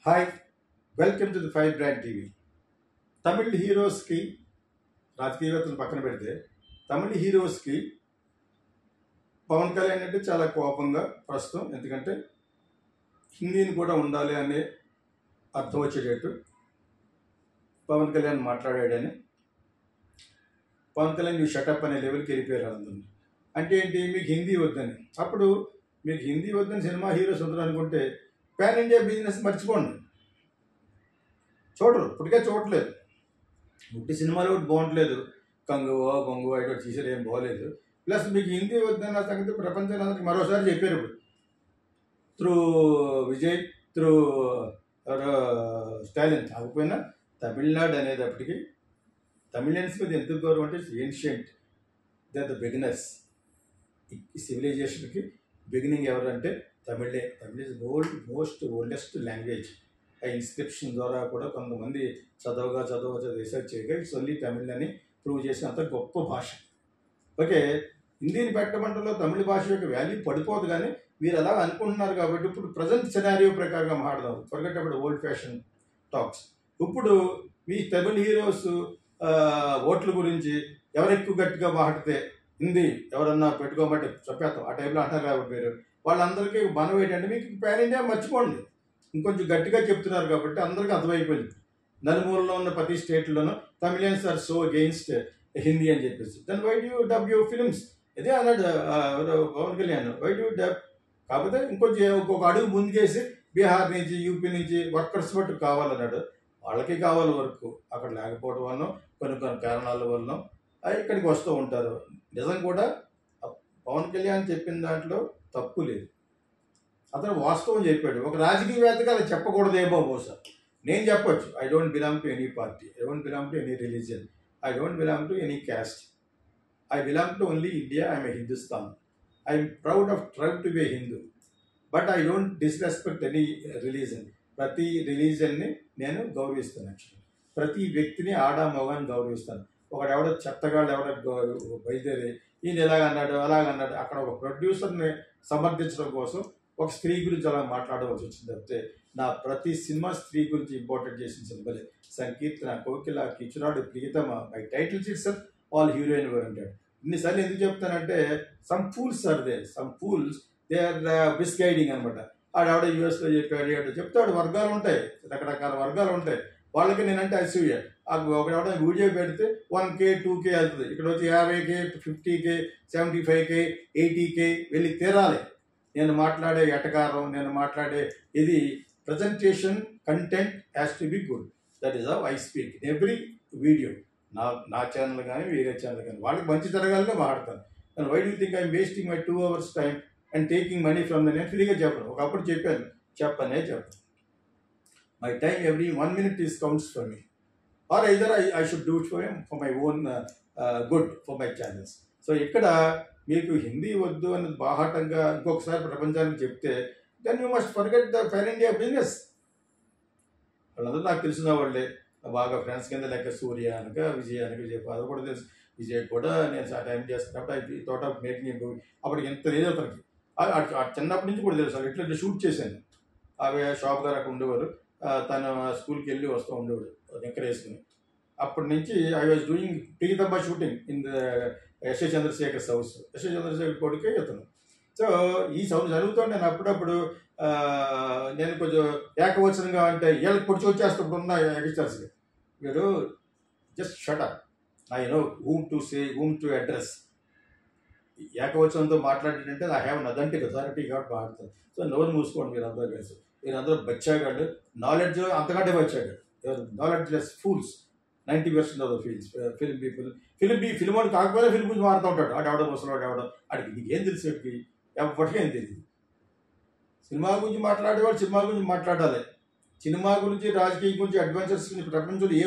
Hi, welcome to the fire brand TV. Tamil హీరోస్కి రాజకీయవేత్తలు పక్కన పెడితే తమిళ హీరోస్కి పవన్ కళ్యాణ్ అంటే చాలా కోపంగా ప్రస్తుతం. ఎందుకంటే హిందీని కూడా ఉండాలి అనే అర్థం వచ్చేటట్టు పవన్ కళ్యాణ్ మాట్లాడాడని పవన్ కళ్యాణ్ యూ షటప్ అనే లెవెల్కి వెళ్ళిపోయారు అందరినీ. అంటే ఏంటి, మీకు హిందీ వద్దని. అప్పుడు మీకు హిందీ వద్దని సినిమా హీరోస్ వద్దని అనుకుంటే పాన్ ఇండియా బిజినెస్ మర్చిపోండి. చూడరు, ఇప్పటికే చూడట్లేదు. ఉట్టి సినిమాలు ఒకటి బాగుంటలేదు, కంగువో బొంగువో ఇటు తీసారు, ఏం బాగోలేదు. ప్లస్ మీకు హిందీ వద్దన్న సంగతి ప్రపంచానికి మరోసారి చెప్పారు. ఇప్పుడు త్రూ విజయ్, త్రూ స్టాలిన్ కాకపోయినా తమిళనాడు అనేటప్పటికి తమిళియన్స్ మీద ఎంత గౌరవం అంటే ancient, they are the beginners. ఈ సివిలైజేషన్కి బిగినింగ్ ఎవరంటే తమిళే. Tamil is most oldest language. ఆ ఇన్స్క్రిప్షన్ ద్వారా కూడా కొంతమంది చదవగా రీసెర్చ్ చేయగా ఇట్స్ ఓన్లీ తమిళ్ అని ప్రూవ్ చేసినంత గొప్ప భాష. ఓకే, హిందీని పెట్టమంటలో తమిళ భాష యొక్క వాల్యూ పడిపోదు. కానీ మీరు అలా అనుకుంటున్నారు కాబట్టి ఇప్పుడు ప్రజెంట్ సినారియో ప్రకారంగా మాట్లాడదాం. Forget about old fashion talks. ఇప్పుడు మీ తమిళ హీరోస్ ఓట్ల గురించి ఎవరు ఎక్కువ గట్టిగా మాట్లాడితే హిందీ ఎవరన్నా పెట్టుకోబట్టి చెప్పేస్తాం ఆ టైంలో అంటారు. కాబట్టి మీరు వాళ్ళందరికీ మనం ఏంటంటే మీకు పాన్ ఇండియా మర్చిపోండి. ఇంకొంచెం గట్టిగా చెప్తున్నారు కాబట్టి అందరికీ అర్థమైపోయింది. నలుమూలలో ఉన్న ప్రతి స్టేట్లోనూ Tamilians are so against Hindi అని చెప్పేసి. Then why do dub you films? ఇదే అన్నాడు Pawan Kalyan, why do dub. కాకపోతే ఇంకొక అడుగు ముందుకేసి బీహార్ నుంచి యూపీ నుంచి వర్కర్స్ బట్టి కావాలన్నాడు. వాళ్ళకి కావాలి వర్క్, అక్కడ లేకపోవడం వల్ల కొన్ని కారణాల వల్ల ఇక్కడికి వస్తూ ఉంటారు. నిజం కూడా పవన్ కళ్యాణ్ చెప్పిన దాంట్లో తప్పు లేదు, అతను వాస్తవం చెప్పాడు. ఒక రాజకీయవేత్తగా అది చెప్పకూడదేమో బహుశా. నేను చెప్పొచ్చు, I don't belong to any party, I don't belong to any religion, I don't belong to any caste, I belong to only India, I'm a Hindustan, I'm proud to be A Hindu, but I don't disrespect any religion. ప్రతి రిలీజన్ని నేను గౌరవిస్తాను. Actually ప్రతి వ్యక్తిని ఆడా మగాన్ని గౌరవిస్తాను. ఒకడెవడో చెత్తగాళ్ళు బయలుదేరి ఈయన ఎలాగన్నాడు అలాగన్నాడు, అక్కడ ఒక ప్రొడ్యూసర్ని సమర్థించడం కోసం ఒక స్త్రీ గురించి అలా మాట్లాడవలసి వచ్చింది. తప్పితే నా ప్రతి సినిమా స్త్రీ గురించి ఇంపార్టెంట్ చేసిన సినిమాలే. సంకీర్తన, కోకిల, కిచురాడు, Priyatama, my titles it's all heroine అంటాడు. ఇన్నిసార్లు ఎందుకు చెప్తానంటే some fools are they, some fools they are misguiding అనమాట. ఆడెవడ యూఎస్లో చెప్పాడు చెప్తాడు. వర్గాలు ఉంటాయి, రకరకాల వర్గాలు ఉంటాయి. వాళ్ళకి నేనంటే అసూయ. ఒకడెవడ వీడియో పెడితే 1K 2K వెళ్తుంది, ఇక్కడ వచ్చి 50K 50K 75K 80K వెళ్ళి తీరాలి. నేను మాట్లాడే ఎటకారం, నేను మాట్లాడే ఇది presentation content has to be good. That is how I speak in every video. నా ఛానల్ కానీ వేరే ఛానల్ కానీ వాళ్ళకి మంచి జరగాలనే మాట్లాడతాను. And why do think I'm wasting my 2 hours time and taking money from the నేను ఫ్రీగా చెప్పను. ఒకప్పుడు చెప్పను. My time every 1 minute is counts for me, or either I should do it for my own good for my channels. So ఇక్కడ మీకు హిందీ వద్దు అని బాహాటంగా ఇంకొకసారి ప్రపంచానికి చెప్తే then you must forget the pan India business. వాళ్ళందరూ నాకు తెలిసిన వాళ్ళే, బాగా ఫ్రెండ్స్ కింద లెక్క. సూర్య అనక విజయ్ అది కూడా తెలుసు. విజయ్ కూడా నేను ఆ టైం చేస్తున్నప్పుడు I thought of making movie. అప్పటికి ఎంత లేదు అతనికి, చిన్నప్పటి నుంచి కూడా తెలుసు. ఇట్లా షూట్ చేశాను. అవి షాప్ గారు అక్కడ ఉండేవారు, తను స్కూల్కి వెళ్ళి వస్తూ ఉండేవాడు నిక్కర్ వేసుకుని. అప్పటి నుంచి I was doing Priyatama shooting in the S A Chandrasekhar house. S A Chandrasekhar కొడుకే ఇతను. సో ఈ సౌండ్ జరుగుతూ నేను అప్పుడప్పుడు నేను కొంచెం ఏకవచనంగా అంటే వీళ్ళకి పొడిచి వచ్చేస్తున్న యంగ్స్టర్స్కి, మీరు just shut up, I know whom to say, whom to address. ఏకవచనంతో మాట్లాడేటంటే ఐ హ్యావ్ నదంటే అథారిటీ కాబట్టి మాట్లాడతాను. సో నోరు మూసుకోండి మీరందరూ కలిసి. మీరందరూ బచ్చాగాడు, నాలెడ్జ్ అంతకంటే బచ్చాగాడు. Knowledge less fools 90% of the film people. Film అని కాకపోతే ఫిల్మ్ గురించి మారుతూ ఉంటాడు. ఎవడో ముసలాడు ఎవడో, అడిగి నీకు ఏం తెలుసు? ఎవరికి ఏం తెలియదు. సినిమా గురించి మాట్లాడేవాడు సినిమా గురించి మాట్లాడాలి. సినిమా గురించి, రాజకీయం గురించి, అడ్వెంచర్స్ గురించి, ప్రపంచంలో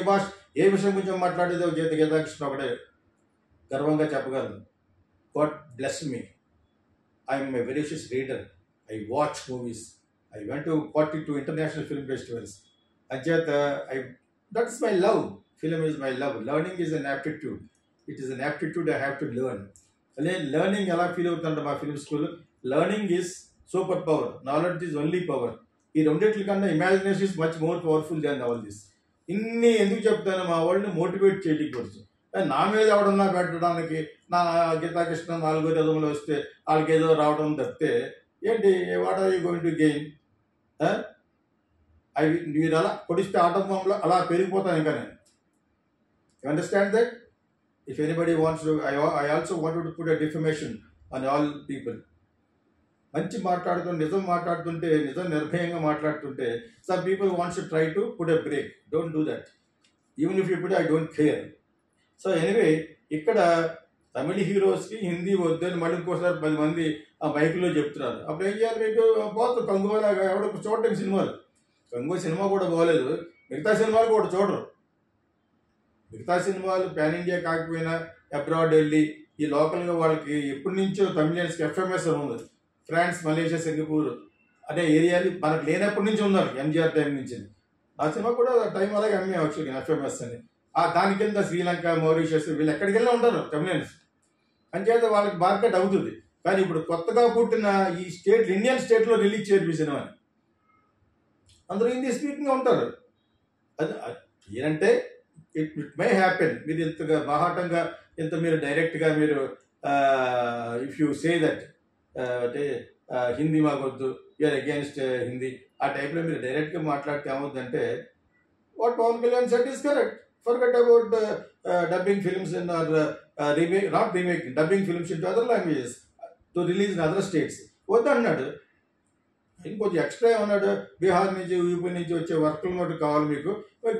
ఏ విషయం గురించి మాట్లాడేదో గీతాకృష్ణ ఒకటే గర్వంగా చెప్పగలను. God bless me, I'm a voracious reader, I watch movies, I went to 42 international film festivals. Anjata, that is my love. Film is my love. Learning is an aptitude. It is an aptitude I have to learn. Learning ela feel avutante ma film school. Learning is super power. Knowledge is only power. ఈ రెండిట్ల కన్నా imagination is much more powerful than all this. ఇన్ని ఎందుకు చెప్తాను, మా వాళ్ళని motivate చేయడానికి గురించి. నా మీద ఎవడన్నా పెట్టడానికి, నా గీతాకృష్ణ 4 రథములు వస్తే వాళ్ళకి ఏదో రావడం తప్పితే ఏంటి, what are you going to gain? అవి మీరు అలా పొడిస్తే ఆటంకంలో అలా పెరిగిపోతాను ఇంకా నేను. You understand that? If anybody wants to, I also wanted to put a defamation on all people. మంచి మాట్లాడుతుంటే, నిజం మాట్లాడుతుంటే, నిజం నిర్భయంగా మాట్లాడుతుంటే, some people wants to try to put a break. Don't do that. Even if you put, I don't care. So anyway, ఇక్కడ తమిళ హీరోస్కి హిందీ వద్దని మళ్ళీ ఇంకోసారి 10 మంది ఆ మైకులో చెప్తున్నారు. అప్పుడు ఏం చేయాలి? మీకు పోతుంది కంగువలాగా ఎవడో చూడటం సినిమాలు. కంగు సినిమా కూడా బాగోలేదు, మిగతా సినిమాలు కూడా చూడరు. మిగతా సినిమాలు పాన్ ఇండియా కాకపోయినా అబ్రాడ్ వెళ్ళి ఈ లోకల్గా వాళ్ళకి ఎప్పటి నుంచో తమిళియన్స్కి ఎఫ్ఎంఎస్ అని ఉంది. ఫ్రాన్స్, మలేషియా, సింగపూర్ అనే ఏరియాలు మనకు లేనప్పటి నుంచి ఉన్నారు, ఎంజీఆర్ టైం నుంచి. ఆ సినిమా కూడా టైం అలాగే అమ్మే యాక్చువల్గా ఎఫ్ఎంఎస్ అని. దాని కింద శ్రీలంక, మారిషియస్ వీళ్ళు ఎక్కడికి వెళ్ళి ఉంటారు తమిళియన్స్. అంచేత వాళ్ళకి మార్కెట్ అవుతుంది. కానీ ఇప్పుడు కొత్తగా పుట్టిన ఈ స్టేట్, ఇండియన్ స్టేట్లో రిలీజ్ చేయరు ఈ సినిమాని. అందరూ హిందీ స్పీకింగ్ ఉంటారు. అది ఏంటంటే ఇట్ మే హ్యాపెన్. మీరు ఇంతగా బాహాటంగా, ఇంత మీరు డైరెక్ట్గా మీరు ఇఫ్ యూ సే దట్ అంటే హిందీ మాకొద్దు, యూఆర్ అగేన్స్ట్ హిందీ, ఆ టైప్లో మీరు డైరెక్ట్గా మాట్లాడితే ఏమవుతుందంటే, what Pawan Kalyan set is correct. Forget about dubbing films in or not remake, dubbing films into other languages to release in other states. వద్దన్నాడు. ఇంకొంచెం ఎక్స్ట్రా ఏమన్నాడు, బీహార్ నుంచి, యూపీ నుంచి వచ్చే వర్కులు మటు కావాలి మీకు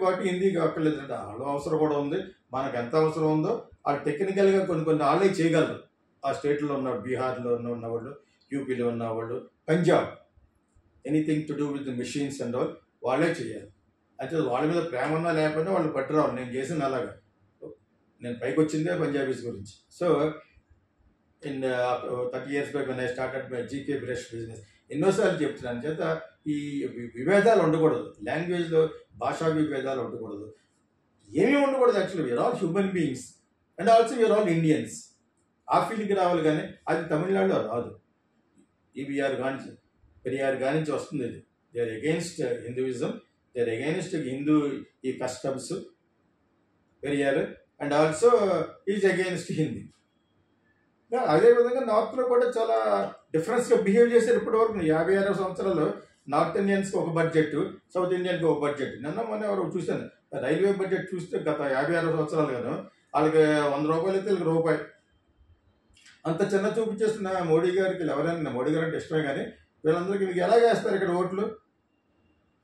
కాబట్టి హిందీ అక్కర్లేదంటే, వాళ్ళు అవసరం కూడా ఉంది. మనకు ఎంత అవసరం ఉందో వాళ్ళు టెక్నికల్గా కొన్ని వాళ్ళే చేయగలరు. ఆ స్టేట్లో ఉన్న, బీహార్లో ఉన్నవాళ్ళు, యూపీలో ఉన్నవాళ్ళు, Punjab, anything to do with machines and all వాళ్ళే చేయాలి. అయితే వాళ్ళ మీద ప్రేమ ఉన్నా లేకపోయినా వాళ్ళు పట్టురావాలి. నేను చేసిన అలాగా, నేను పైకి వచ్చిందే పంజాబీస్ గురించి. So in 30 years back when I started my GK brush business, ఎన్నోసార్లు చెప్తున్నాను. చేత ఈ విభేదాలు ఉండకూడదు, లాంగ్వేజ్లో భాషా విభేదాలు ఉండకూడదు, ఏమీ ఉండకూడదు. Actually we are all human beings and also we are all Indians. ఆ ఫీల్డ్కి రావాలి. కానీ అది తమిళనాడులో రాదు. ఈబీఆర్ కానీ, పెరియార్ కానీ నుంచి వస్తుంది. ఇది they are against Hinduism, they are against Hindu ఈ customs, Periyar, and also is against Hindi. అదేవిధంగా నార్త్లో కూడా చాలా డిఫరెన్స్గా బిహేవ్ చేశారు ఇప్పటివరకు. 56 సంవత్సరాలు నార్త్ ఇండియన్స్కి ఒక బడ్జెట్, సౌత్ ఇండియన్కి ఒక బడ్జెట్. మొన్న ఎవరు చూశాను, రైల్వే బడ్జెట్ చూస్తే గత 56 సంవత్సరాలు కదా, వాళ్ళకి 100 రూపాయలు అయితే వీళ్ళకి రూపాయి. అంత చిన్న చూపు చేస్తున్న మోడీ గారికి, ఎవరైనా మోడీ గారు అంటే ఇష్టమే, కానీ వీళ్ళందరికీ మీకు ఎలా వేస్తారు ఇక్కడ ఓట్లు?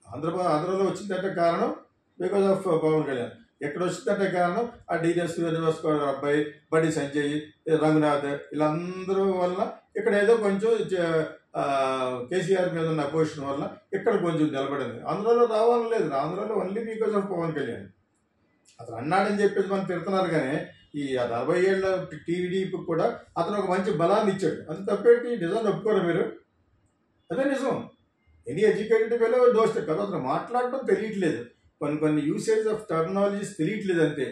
ఆంధ్రలో వచ్చిందంటే కారణం బికాజ్ ఆఫ్ పవన్ కళ్యాణ్. ఎక్కడ వచ్చిందంటే కారణం ఆ డీజే శ్రీనివాస్ అబ్బాయి, బండి సంజయ్, రంగనాథ్, వీళ్ళందరూ వల్ల ఇక్కడ ఏదో కొంచెం కేసీఆర్ మీద ఉన్న పొజిషన్ వల్ల ఇక్కడ కొంచెం నిలబడింది. ఆంధ్రాలో రావాలని లేదు, ఆంధ్రాలో only because of Pawan Kalyan. అతను అన్నాడని చెప్పేసి మనం తిడుతున్నారు. కానీ ఈ 40 ఏళ్ళ టీడీపీకి కూడా అతను ఒక మంచి బలాన్ని ఇచ్చాడు. అది తప్పేంటి? నిజాన్ని ఒప్పుకోరు మీరు? అదే నిజం. ఎనీ ఎడ్యుకేటెడ్ ఫెలో డోస్ట్ కదా, అతను మాట్లాడటం తెలియట్లేదు, కొన్ని యూసేజ్ ఆఫ్ టర్మినాలజీస్ తెలియట్లేదు అంతే.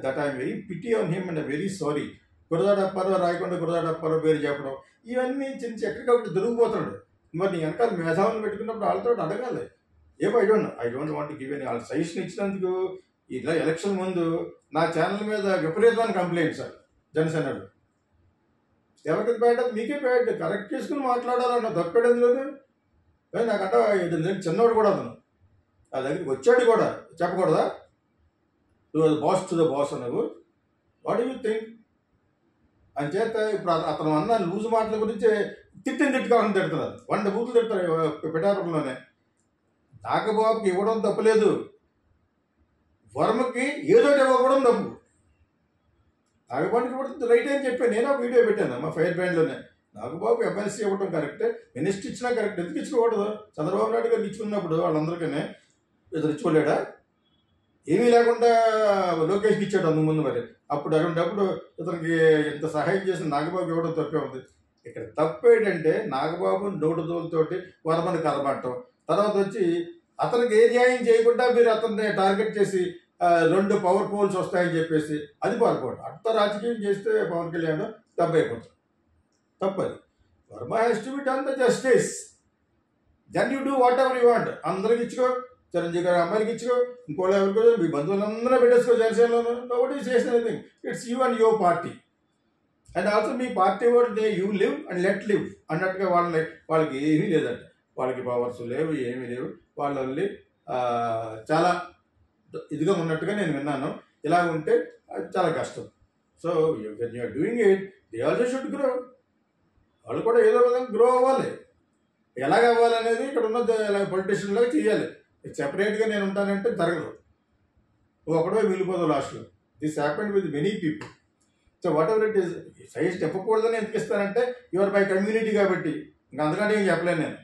That I'm very pity on him and very sorry. Gurajada Apparao రాయకుండా గురదాడప్పారో పేరు చెప్పడం, ఇవన్నీ చిన్న ఎక్కడికప్పుడు దొరికిపోతున్నాడు. మరి నీ వెనకాల మేధావులను పెట్టుకున్నప్పుడు వాళ్ళతో అడగాలి. ఏమో I don't want give any. వాళ్ళు సజెషన్ ఇచ్చినందుకు ఇలా ఎలక్షన్ ముందు నా ఛానల్ మీద విపరీతమైన కంప్లైంట్స్ సార్ జనసేనలు. ఎవరికి బ్యాడ్? మీకే బ్యాడ్. కరెక్ట్ చేసుకుని మాట్లాడాలన్న తప్పేయడం లేదు. నాకంట చిన్నవాడు కూడా అతను నా దగ్గరికి వచ్చాడు కూడా, చెప్పకూడదా? బాస్ టు ద బాస్ నువ్వు, వాట్ యూ థింక్? అని చేత ఇప్పుడు అతను అన్న లూజ్ మాటల గురించి తిట్టుకోవాలని తిడుతున్నారు. 100 బూతులు తిడతారు పిఠాపురంలోనే. నాగబాబుకి ఇవ్వడం తప్పలేదు, వర్మకి ఏదో ఇవ్వకూడదు తప్పు. నాగబాబుకి ఇవ్వడం రైట్ అని చెప్పాను. నేను ఒక వీడియో పెట్టాను మా ఫైర్ బ్యాండ్లోనే. నాగబాబు ఎమ్మెల్సీ ఇవ్వడం కరెక్టే, మినిస్టర్ ఇచ్చినా కరెక్ట్. ఎందుకు ఇచ్చుకోకూడదు? చంద్రబాబు నాయుడు గారు ఇచ్చుకున్నప్పుడు వాళ్ళందరికీ ఇతను ఇచ్చుకోలేడా? ఏమీ లేకుండా లోకేష్కి ఇచ్చాడు అందుకు ముందు. మరి అప్పుడు అటువంటిప్పుడు ఇతనికి ఇంత సహాయం చేసిన నాగబాబు ఇవ్వడం తప్పే ఉంది. ఇక్కడ తప్పు ఏంటంటే నాగబాబు నోటుదోలతోటి వర్మని కలబట్టడం, తర్వాత వచ్చి అతనికి ఏ న్యాయం చేయకుండా మీరు అతన్ని టార్గెట్ చేసి 2 పవర్ పోల్స్ వస్తాయని చెప్పేసి అది పాల్గొంటాం. అంత రాజకీయం చేస్తే పవన్ కళ్యాణ్ దెబ్బ అయిపోతాడు. తప్పది. Varma has to be done the justice. Then you do whatever you want. అందరికి ఇచ్చుకో, చిరంజీవి గారి అమ్మాయికి ఇచ్చుకో, ఇంకోళ్ళు ఎవరికో, మీ బంధువులందరూ పెట్టేసుకో జనసేనలో. Nobody says anything. It's you and your party. And also మీ పార్టీ వాళ్ళు you live and let live అన్నట్టుగా వాళ్ళకి ఏమీ లేదంట. వాళ్ళకి పవర్స్ లేవు, ఏమీ లేవు. వాళ్ళు ఓన్లీ చాలా ఇదిగా ఉన్నట్టుగా నేను విన్నాను. ఇలా ఉంటే అది చాలా కష్టం. So when you're doing it, they also should grow. వాళ్ళు కూడా ఏదో విధంగా గ్రో అవ్వాలి. ఎలాగ అవ్వాలనేది ఇక్కడ ఉన్న పొలిటీషియన్లాగా చేయాలి. సెపరేట్గా నేను ఉంటానంటే జరగదు. నువ్వు ఒకటే మిగిలిపోదు లాస్ట్లో. This happened with many people. So whatever it is, suggest చెప్పకూడదని ఎందుకు ఇస్తానంటే యువర్ బై కమ్యూనిటీ కాబట్టి. ఇంకా అందుకంటే ఏం చెప్పలేను నేను.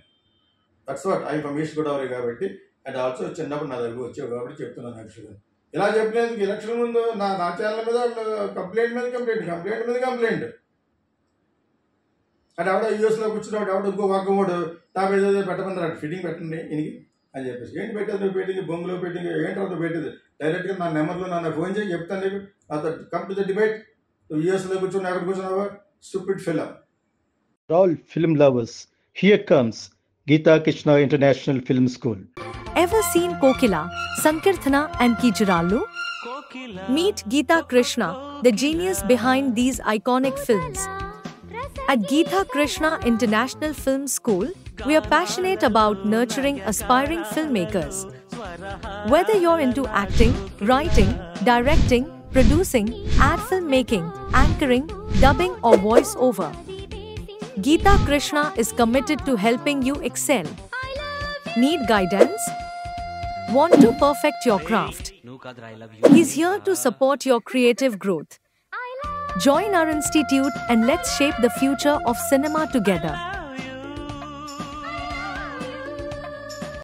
That's what I from East Godavari కాబట్టి. అండ్ ఆల్సో చిన్నప్పుడు నా దగ్గర వచ్చావు కాబట్టి చెప్తున్నాను యాక్చువల్గా. ఇలా చెప్పినందుకు ఎలక్షన్ ముందు నా ఛానల్ మీద కంప్లైంట్ మీద కంప్లైంట్. అంటే ఆవిడ యూఎస్లో కూర్చున్నాడు, ఆవిడ ఇంకో వర్గమోడు నా మీద పెట్టమన్నారు, ఫిట్టింగ్ పెట్టండి ఇనికి అని చెప్పేసి. ఏంటి పెట్టేది నువ్వు, పెట్టింది బొంగులో పెట్టింది ఏంటి అవుతుంది పెట్టేది. డైరెక్ట్గా నా నెంబర్లో నన్ను ఫోన్ చేసి చెప్తాను నీకు. నాతో కమ్ టు ద డిబేట్. నువ్వు యూఎస్లో కూర్చున్నావు, ఎక్కడ కూర్చున్నావు, stupid film. All film lovers, here comes Geeta Krishna International Film School. Ever seen Kokila, Sankirthana and Kijirallu? Meet Geeta Krishna, the genius behind these iconic films. At Geeta Krishna International Film School, we are passionate about nurturing aspiring filmmakers. Whether you're into acting, writing, directing, producing, ad filmmaking, anchoring, dubbing or voice over, Geeta Krishna is committed to helping you excel. Need guidance? Want to perfect your craft? He's here to support your creative growth. Join our institute and let's shape the future of cinema together.